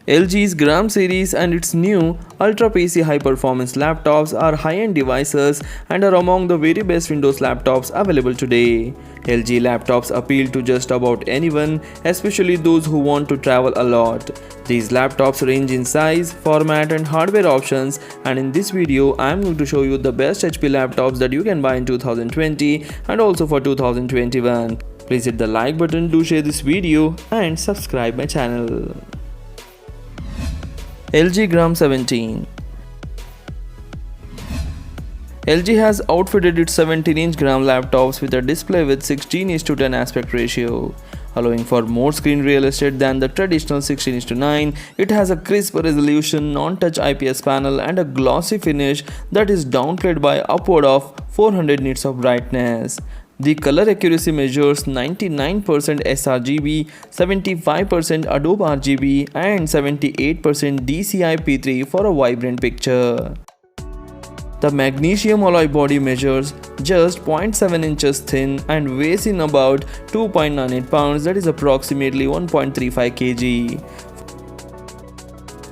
LG's Gram series and its new Ultra PC high performance laptops are high-end devices and are among the very best Windows laptops available today. LG laptops appeal to just about anyone, especially those who want to travel a lot. These laptops range in size, format and hardware options, and in this video I am going to show you the best HP laptops that you can buy in 2020 and also for 2021. Please hit the like button, do share this video and subscribe my channel. LG Gram 17. LG has outfitted its 17-inch Gram laptops with a display with 16:10 aspect ratio. Allowing for more screen real estate than the traditional 16:9, it has a crisp resolution, non-touch IPS panel and a glossy finish that is downplayed by upward of 400 nits of brightness. The color accuracy measures 99% sRGB, 75% Adobe RGB and 78% DCI P3 for a vibrant picture. The magnesium alloy body measures just 0.7 inches thin and weighs in about 2.98 pounds, that is approximately 1.35 kg.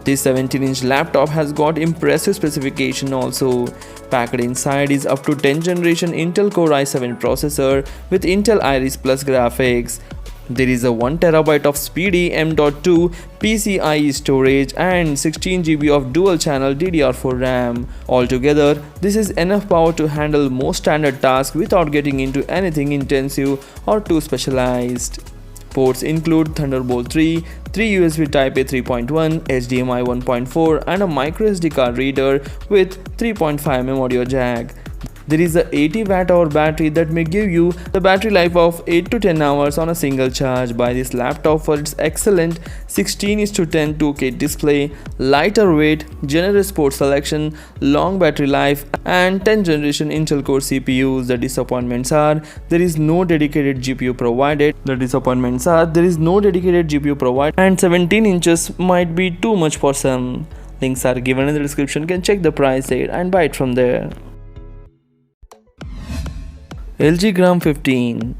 This 17-inch laptop has got impressive specification also. Packed inside is up to 10th generation Intel Core i7 processor with Intel Iris Plus graphics. There is a 1TB of speedy M.2 PCIe storage and 16GB of dual-channel DDR4 RAM. Altogether, this is enough power to handle most standard tasks without getting into anything intensive or too specialized. Ports include Thunderbolt 3, 3 USB Type-A 3.1, HDMI 1.4 and a microSD card reader with 3.5mm audio jack. There is a 80 Wh battery that may give you the battery life of 8 to 10 hours on a single charge. Buy this laptop for its excellent 16:10 2K display, lighter weight, generous port selection, long battery life and 10th generation Intel Core CPUs. The disappointments are there is no dedicated GPU provided. And 17 inches might be too much for some. Links are given in the description. You can check the price there and buy it from there. LG Gram 15.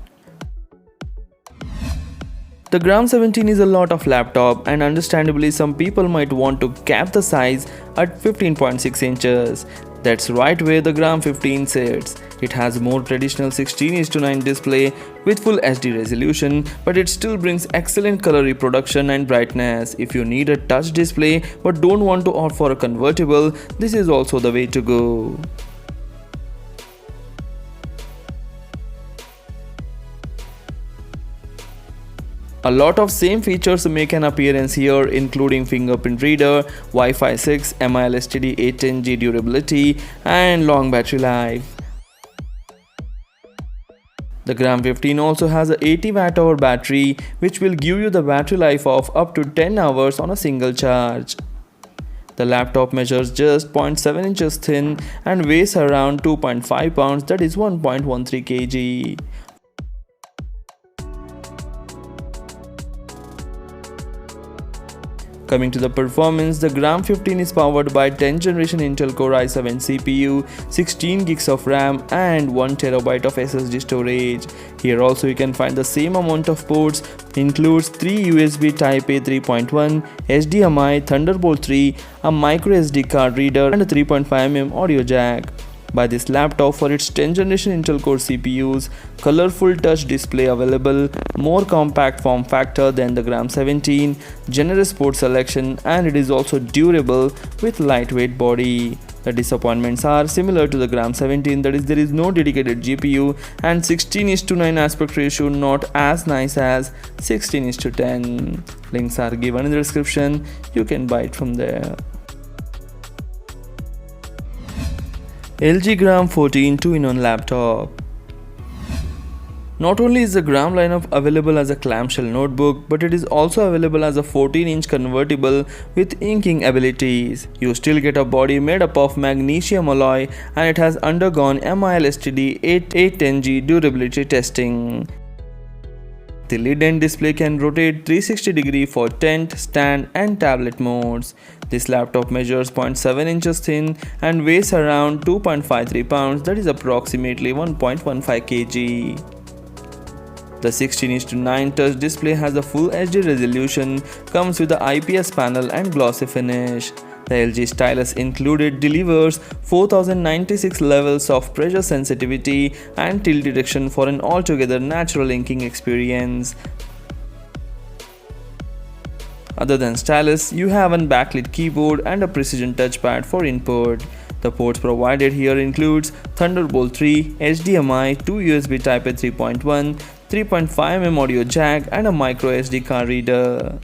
The Gram 17 is a lot of laptop and understandably some people might want to cap the size at 15.6 inches. That's right where the Gram 15 sits. It has more traditional 16:9 display with full HD resolution, but it still brings excellent color reproduction and brightness. If you need a touch display but don't want to opt for a convertible, this is also the way to go. A lot of same features make an appearance here, including fingerprint reader, Wi-Fi 6, MILSTD 810G durability and long battery life. The Gram 15 also has a 80 Wh battery which will give you the battery life of up to 10 hours on a single charge. The laptop measures just 0.7 inches thin and weighs around 2.5 pounds, that is 1.13 kg. Coming to the performance, the Gram 15 is powered by 10th generation Intel Core i7 CPU, 16GB of RAM and 1TB of SSD storage. Here also you can find the same amount of ports, includes 3 USB Type-A 3.1, HDMI, Thunderbolt 3, a microSD card reader and a 3.5mm audio jack. Buy this laptop for its 10th generation Intel Core CPUs, colorful touch display available, more compact form factor than the Gram 17, generous port selection and it is also durable with lightweight body. The disappointments are similar to the Gram 17, that is there is no dedicated GPU and 16:9 aspect ratio not as nice as 16:10. Links are given in the description, you can buy it from there. LG Gram 14 2-in-1 laptop. Not only is the Gram lineup available as a clamshell notebook, but it is also available as a 14-inch convertible with inking abilities. You still get a body made up of magnesium alloy and it has undergone MILSTD 810G durability testing. The lid and display can rotate 360 degrees for tent, stand and tablet modes. This laptop measures 0.7 inches thin and weighs around 2.53 pounds, that is approximately 1.15 kg. The 16:9 touch display has a full HD resolution, comes with a IPS panel and glossy finish. The LG stylus included delivers 4096 levels of pressure sensitivity and tilt detection for an altogether natural inking experience. Other than stylus, you have an backlit keyboard and a precision touchpad for input. The ports provided here includes Thunderbolt 3, HDMI, 2 USB Type-A 3.1, 3.5mm audio jack and a micro SD card reader.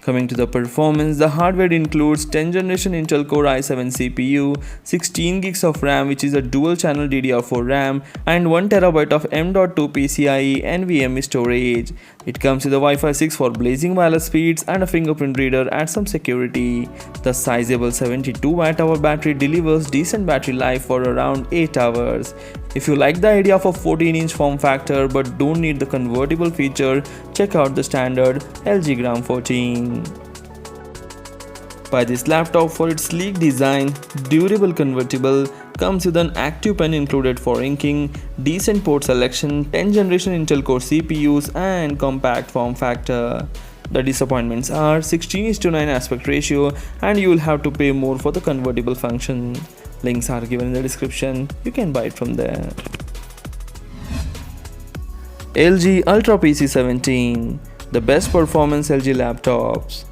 Coming to the performance, the hardware includes 10th generation Intel Core i7 CPU, 16GB of RAM which is a dual channel DDR4 RAM and 1TB of M.2 PCIe NVMe storage. It comes with a Wi-Fi 6 for blazing wireless speeds and a fingerprint reader and some security. The sizable 72Wh battery delivers decent battery life for around 8 hours. If you like the idea of a 14-inch form factor but don't need the convertible feature, check out the standard LG Gram 14. Buy this laptop for its sleek design, durable convertible, comes with an active pen included for inking, decent port selection, 10th generation Intel Core CPUs and compact form factor. The disappointments are 16:9 aspect ratio and you will have to pay more for the convertible function. Links are given in the description, you can buy it from there. LG Ultra PC 17, the best performance LG laptops.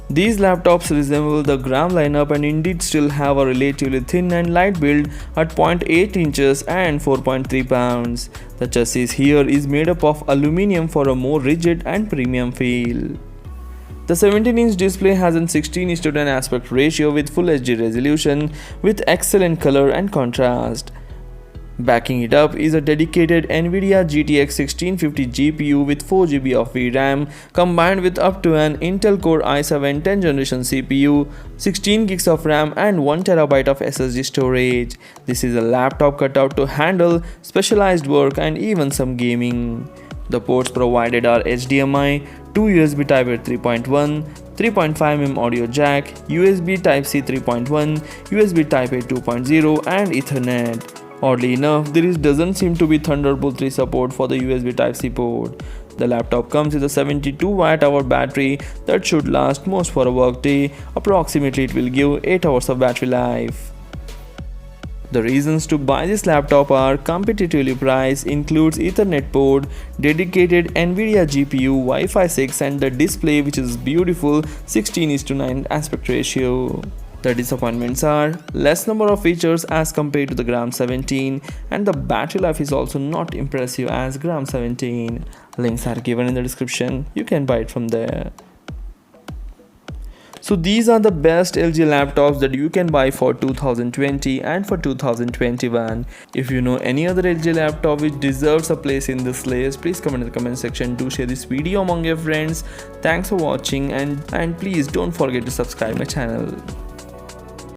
These laptops resemble the Gram lineup and indeed still have a relatively thin and light build at 0.8 inches and 4.3 pounds. The chassis here is made up of aluminium for a more rigid and premium feel. The 17-inch display has a 16:10 aspect ratio with full HD resolution with excellent color and contrast. Backing it up is a dedicated NVIDIA GTX 1650 GPU with 4GB of VRAM combined with up to an Intel Core i7 10th generation CPU, 16GB of RAM and 1TB of SSD storage. This is a laptop cut out to handle specialized work and even some gaming. The ports provided are HDMI, 2 USB Type-A 3.1, 3.5mm audio jack, USB Type-C 3.1, USB Type-A 2.0 and Ethernet. Oddly enough, there doesn't seem to be Thunderbolt 3 support for the USB Type-C port. The laptop comes with a 72Wh battery that should last most for a workday. Approximately it will give 8 hours of battery life. The reasons to buy this laptop are competitively priced, includes Ethernet port, dedicated NVIDIA GPU, Wi-Fi 6 and the display which is beautiful 16:9 aspect ratio. The disappointments are less number of features as compared to the Gram 17 and the battery life is also not impressive as Gram 17. Links are given in the description, you can buy it from there. So these are the best LG laptops that you can buy for 2020 and for 2021. If you know any other LG laptop which deserves a place in this list, please comment in the comment section. Do share this video among your friends. Thanks for watching and please don't forget to subscribe my channel.